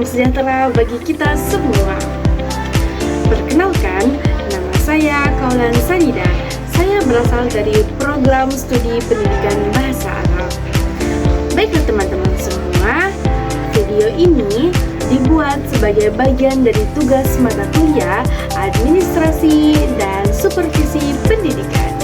Salam sejahtera bagi kita semua. Perkenalkan, nama saya Kaulan Sanida. Saya berasal dari program studi pendidikan bahasa Arab. Baiklah teman-teman semua, video ini dibuat sebagai bagian dari tugas mata kuliah administrasi dan supervisi pendidikan.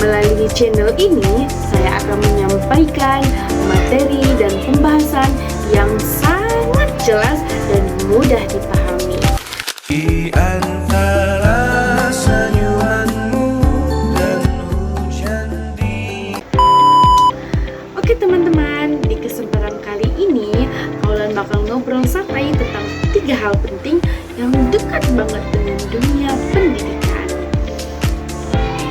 Melalui channel ini, saya akan menyampaikan materi dan pembahasan yang sangat jelas dan mudah dipahami. Di antara senyumanmu dan hujan di... Oke teman-teman, di kesempatan kali ini Kaulan bakal ngobrol santai tentang 3 hal penting yang dekat banget dengan dunia pendidikan.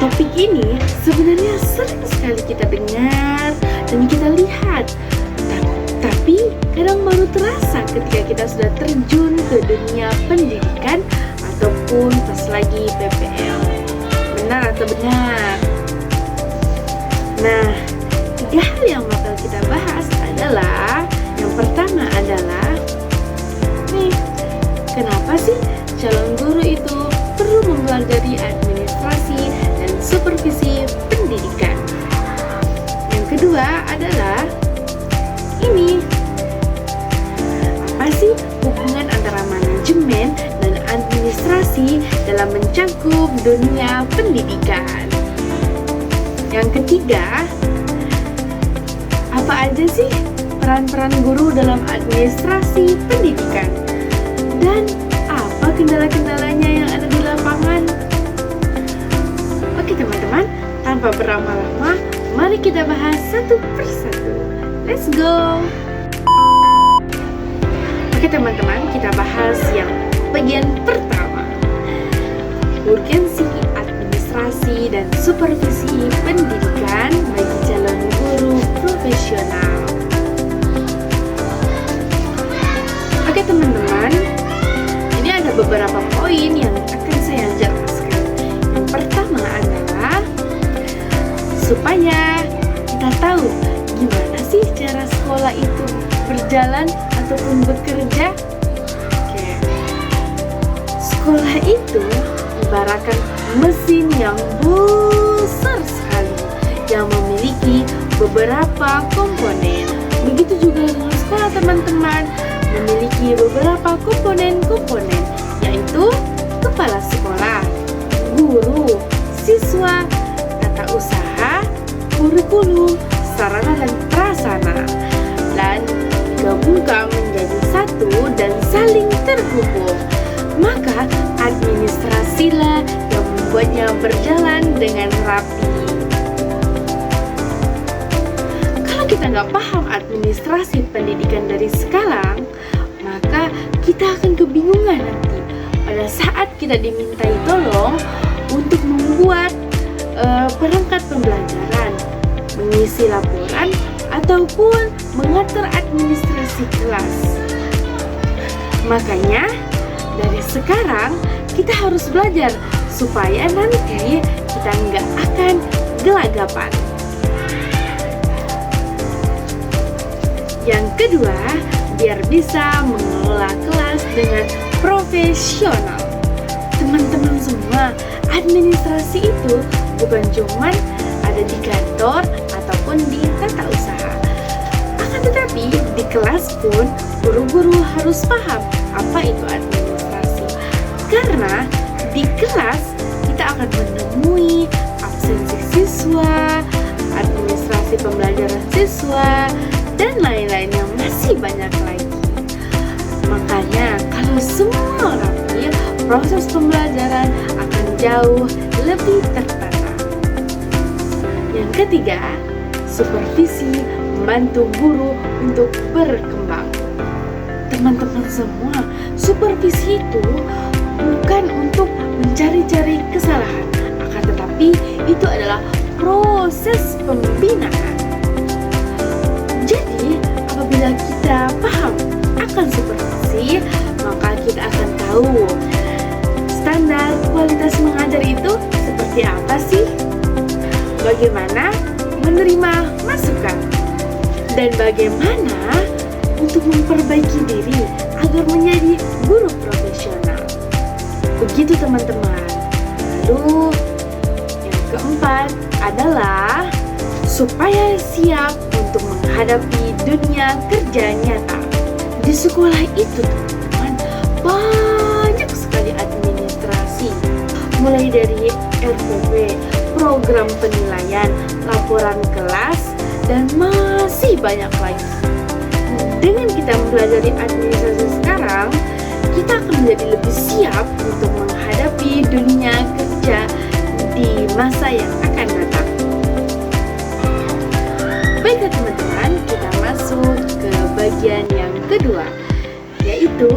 Topik ini sebenarnya sering sekali kita dengar dan kita lihat, tapi kadang baru terasa ketika kita sudah terjun ke dunia pendidikan ataupun pas lagi PPL. Benar atau benar? Nah, 3 hal yang bakal kita bahas adalah, yang pertama adalah kenapa sih calon guru itu perlu mempelajari administrasi dan supervisi pendidikan. Yang kedua adalah apa sih hubungan antara manajemen dan administrasi dalam mencakup dunia pendidikan. Yang ketiga, apa aja sih peran-peran guru dalam administrasi pendidikan? Dan apa kendala-kendalanya yang ada di lapangan? Oke teman-teman, tanpa berlama-lama, mari kita bahas satu persatu. Let's go! Oke teman-teman, kita bahas yang bagian pertama. Urgensi administrasi dan supervisi pendidikan bagi calon guru profesional. Oke teman-teman, ini ada beberapa poin yang akan saya jelaskan. Yang pertama adalah supaya kita tahu gimana sih cara sekolah itu berjalan ataupun bekerja. Oke. Sekolah itu ibaratkan mesin yang besar sekali yang memiliki beberapa komponen. Begitu juga dengan sekolah teman-teman, memiliki beberapa komponen-komponen, yaitu kepala sekolah, guru, siswa, tata usaha, kurikulum, sarana dan prasarana, dan digabungkan menjadi satu dan saling terhubung. Maka administrasilah yang membuatnya berjalan dengan rapi. Kalau kita nggak paham administrasi pendidikan dari sekarang, maka kita akan kebingungan nanti pada saat kita dimintai tolong untuk membuat perangkat pembelajaran, mengisi laporan, ataupun mengatur administrasi kelas. Makanya dari sekarang kita harus belajar supaya nanti kita nggak akan gelagapan. Yang kedua, biar bisa mengelola kelas dengan profesional. Teman-teman semua, administrasi itu bukan cuman ada di kantor ataupun di tata usaha. Akan tetapi di kelas pun guru-guru harus paham apa itu administrasi. Karena di kelas kita akan menemui absensi siswa, administrasi pembelajaran siswa, dan lain-lain yang masih banyak lagi. Makanya kalau semua rapi, proses pembelajaran akan jauh lebih tertata. Yang ketiga, supervisi membantu guru untuk berkembang. Teman-teman semua, supervisi itu bukan untuk mencari-cari kesalahan, akan tetapi itu adalah proses pembinaan. Jadi, apabila kita paham akan supervisi, maka kita akan tahu standar kualitas mengajar itu seperti apa sih? Bagaimana menerima masukan? Dan bagaimana untuk memperbaiki diri agar menjadi guru profesional. Begitu teman-teman. Lalu yang keempat adalah supaya siap untuk menghadapi dunia kerja nyata. Di sekolah itu teman-teman, banyak sekali administrasi, mulai dari RPP, program penilaian, laporan kelas, dan masih banyak lagi. Dengan kita mempelajari administrasi sekarang, kita akan menjadi lebih siap untuk menghadapi dunia kerja di masa yang akan datang. Baiklah teman-teman, kita masuk ke bagian yang kedua, yaitu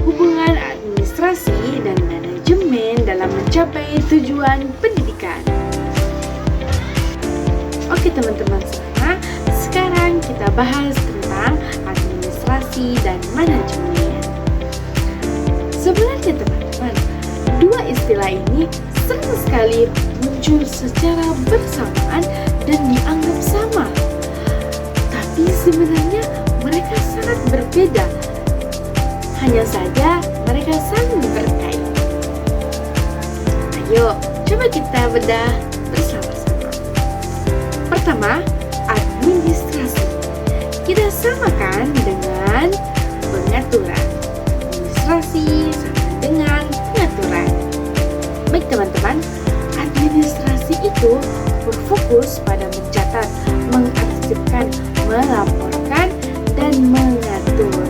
hubungan administrasi dan manajemen dalam mencapai tujuan pendidikan. Oke teman-teman semua, sekarang kita bahas tentang administrasi dan manajemen. Sebenarnya teman-teman, dua istilah ini sering sekali muncul secara bersamaan dan dianggap sama. Tapi sebenarnya mereka sangat berbeda. Hanya saja mereka saling berkait. Ayo, coba kita bedah bersama-sama. Pertama, administrasi. Kita samakan dengan pengaturan. Administrasi sama dengan pengaturan. Baik teman-teman, administrasi itu berfokus pada mencatat, mengarsipkan, melaporkan, dan mengatur.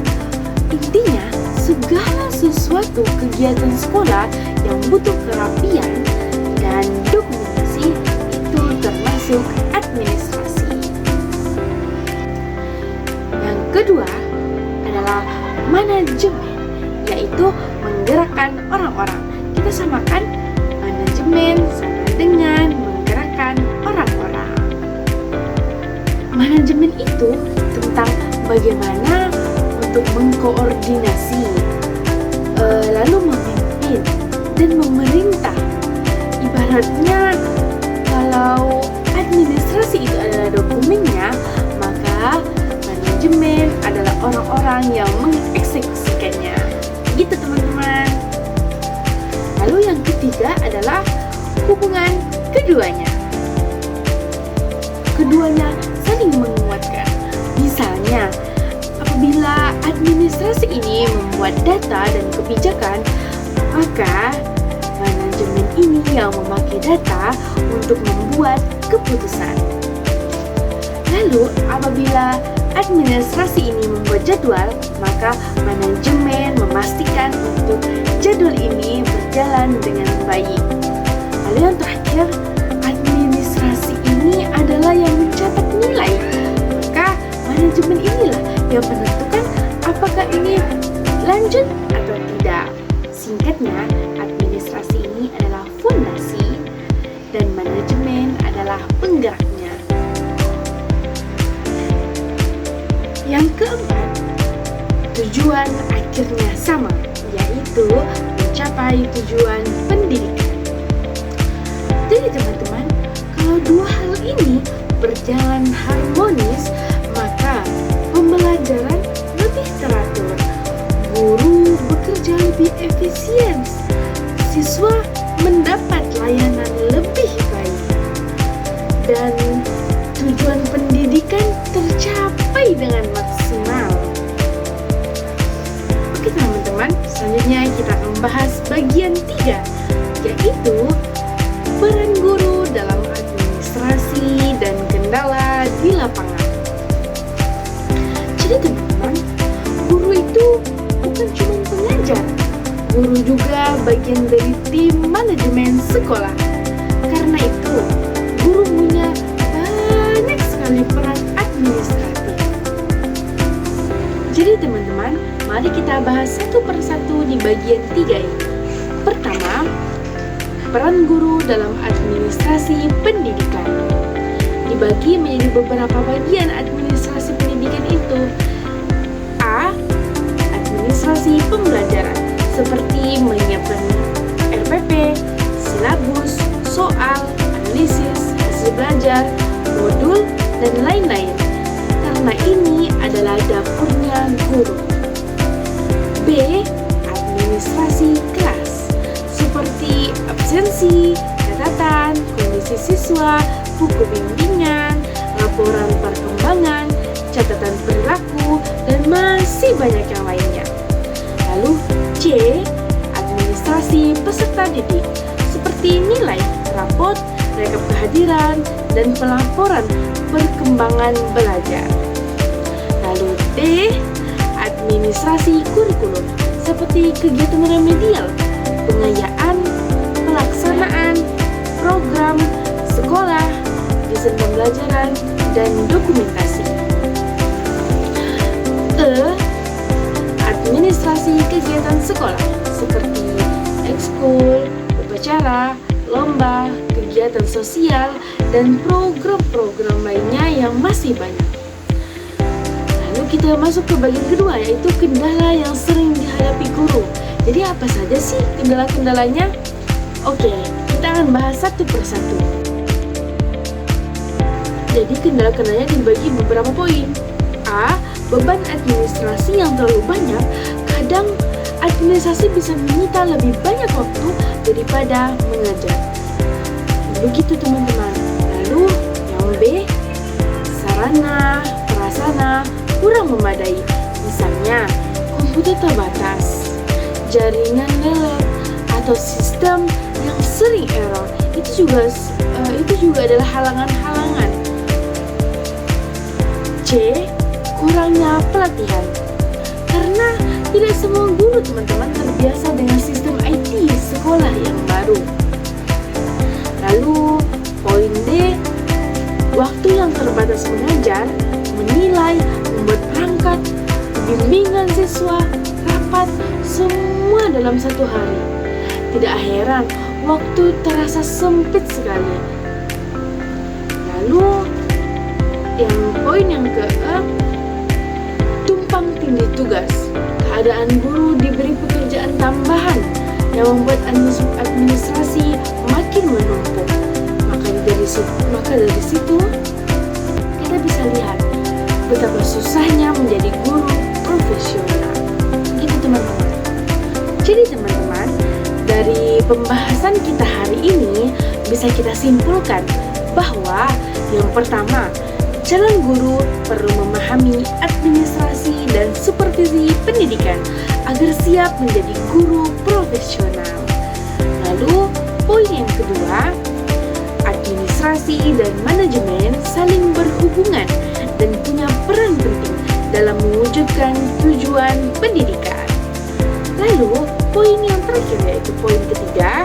Intinya, segala sesuatu kegiatan sekolah yang butuh kerapian dan dokumentasi itu termasuk administrasi. Yang kedua adalah manajemen, yaitu menggerakkan orang-orang. Kita samakan manajemen sama dengan menggerakkan orang-orang. Manajemen itu tentang bagaimana untuk mengkoordinasi, lalu memimpin dan memerintah. Ibaratnya kalau administrasi itu adalah dokumennya, maka manajemen adalah orang-orang yang mengeksekusikannya. Gitu teman-teman. Lalu yang ketiga adalah hubungan keduanya. Keduanya saling menguatkan. Misalnya, apabila administrasi ini membuat data dan kebijakan, maka manajemen ini yang memakai data untuk membuat keputusan. Lalu, apabila administrasi ini membuat jadwal, maka manajemen memastikan untuk jadwal ini berjalan dengan baik. Lalu yang terakhir, administrasi ini adalah yang mencatat nilai. Maka manajemen inilah yang menentukan apakah ini lanjut atau tidak. Singkatnya, administrasi ini adalah fondasi dan manajemen adalah penggeraknya. Yang keempat, tujuan akhirnya sama, yaitu mencapai tujuan pendidikan. Jadi teman-teman, kalau dua hal ini berjalan harmonis, maka pembelajaran lebih teratur, guru bekerja lebih efisien, siswa mendapat layanan lebih baik, dan tujuan pendidikan tercapai dengan maksimal. Oke teman-teman, selanjutnya kita akan membahas bagian 3, yaitu peran guru dalam administrasi dan kendala di lapangan. Jadi teman-teman, guru itu bukan cuma pengajar, guru juga bagian dari tim manajemen sekolah. Karena itu, guru punya banyak sekali peran administratif. Jadi teman-teman, mari kita bahas satu persatu di bagian 3 ini. Pertama, peran guru dalam administrasi pendidikan. Dibagi menjadi beberapa bagian administrasi pendidikan itu. A. Administrasi pembelajaran, seperti menyiapkan RPP, silabus, soal, analisis, hasil belajar, modul, dan lain-lain. karena ini adalah dapurnya guru. B. Administrasi kelas, seperti absensi, catatan, kondisi siswa, buku bimbingan, laporan perkembangan, catatan perilaku, dan masih banyak yang lainnya. Lalu C. Administrasi peserta didik, seperti nilai, rapot, rekap kehadiran, dan pelaporan perkembangan belajar. Lalu D. Administrasi kurikulum, seperti kegiatan remedial, pengayaan, pelaksanaan, program sekolah, desain pembelajaran, dan dokumentasi. E. Administrasi kegiatan sekolah, seperti ekskul, upacara, lomba, kegiatan sosial, dan program-program lainnya yang masih banyak. Lalu kita masuk ke bagian kedua, yaitu kendala yang sering dihadapi guru. Jadi apa saja sih kendala-kendalanya? Oke, kita akan bahas satu persatu. Jadi kendala-kendalanya dibagi beberapa poin. A. Beban administrasi yang terlalu banyak. Kadang administrasi bisa menyita lebih banyak waktu daripada mengajar. Begitu teman-teman. Lalu yang B. Sarana, prasarana kurang memadai. Misalnya, komputer terbatas, jaringan lelet, atau sistem yang sering error. Itu juga adalah halangan-halangan. C. Kurangnya pelatihan. Karena tidak semua guru teman-teman terbiasa dengan sistem IT sekolah yang baru. Lalu poin D. Waktu yang terbatas mengajar, menilai, membuat perangkat, bimbingan siswa, rapat, semua dalam satu hari. Tidak heran, waktu terasa sempit sekali. Lalu, yang poin yang ke tumpang tindih tugas. Keadaan guru diberi pekerjaan tambahan yang membuat administrasi makin menumpuk. Maka dari situ kita bisa lihat betapa susahnya menjadi guru profesional. Gitu teman-teman. Jadi teman-teman, dari pembahasan kita hari ini bisa kita simpulkan bahwa yang pertama, calon guru perlu memahami administrasi dan supervisi pendidikan agar siap menjadi guru profesional. Lalu, poin yang kedua, administrasi dan manajemen saling berhubungan dan punya peran penting dalam mewujudkan tujuan pendidikan. Lalu, poin yang terakhir yaitu poin ketiga,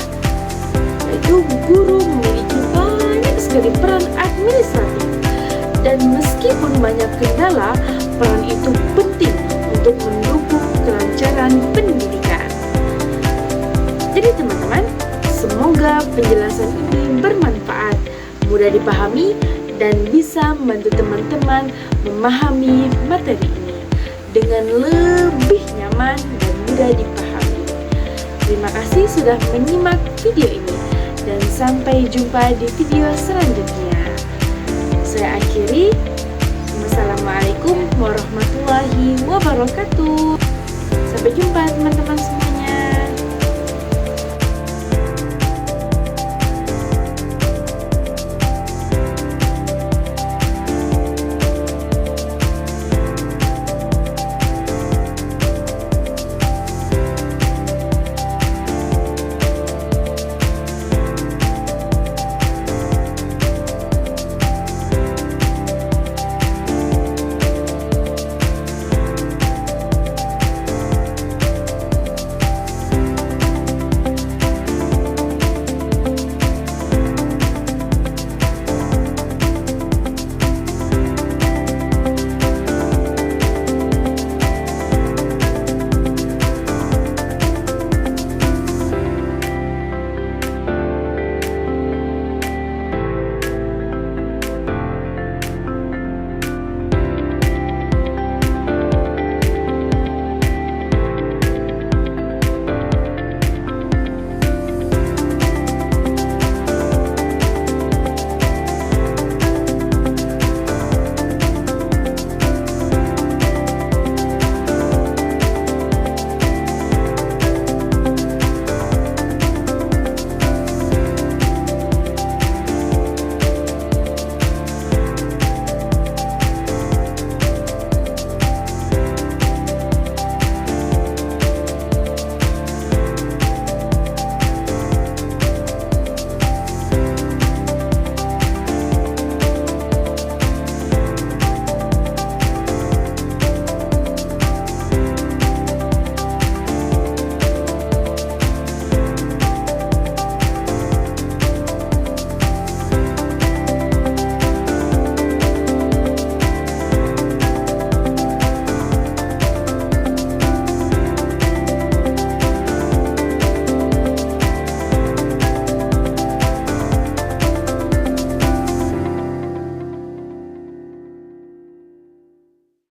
yaitu guru memiliki banyak sekali peran administratif. Dan meskipun banyak kendala, peran itu penting untuk mendukung kelancaran pendidikan. Jadi teman-teman, semoga penjelasan ini bermanfaat, mudah dipahami, dan bisa membantu teman-teman memahami materi ini dengan lebih nyaman dan mudah dipahami. Terima kasih sudah menyimak video ini, dan sampai jumpa di video selanjutnya. Saya akhiri. Wassalamualaikum warahmatullahi wabarakatuh. Sampai jumpa teman-teman semua.